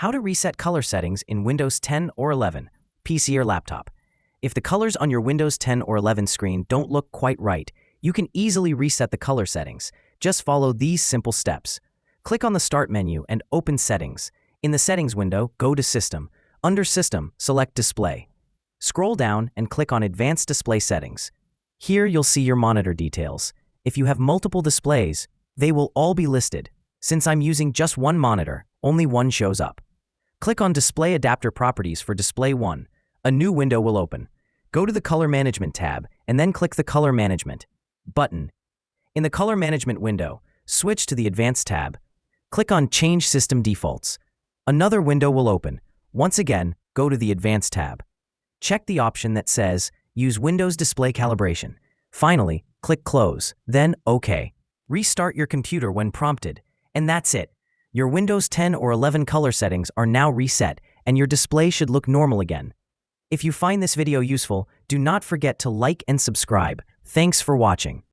How to reset color settings in Windows 10 or 11, PC or laptop. If the colors on your Windows 10 or 11 screen don't look quite right, you can easily reset the color settings. Just follow these simple steps. Click on the Start menu and open Settings. In the Settings window, go to System. Under System, select Display. Scroll down and click on Advanced Display Settings. Here you'll see your monitor details. If you have multiple displays, they will all be listed. Since I'm using just one monitor, only one shows up. Click on Display Adapter Properties for Display 1. A new window will open. Go to the Color Management tab and then click the Color Management button. In the Color Management window, switch to the Advanced tab. Click on Change System Defaults. Another window will open. Once again, go to the Advanced tab. Check the option that says Use Windows Display Calibration. Finally, click Close, then OK. Restart your computer when prompted, and that's it. Your Windows 10 or 11 color settings are now reset, and your display should look normal again. If you find this video useful, do not forget to like and subscribe. Thanks for watching.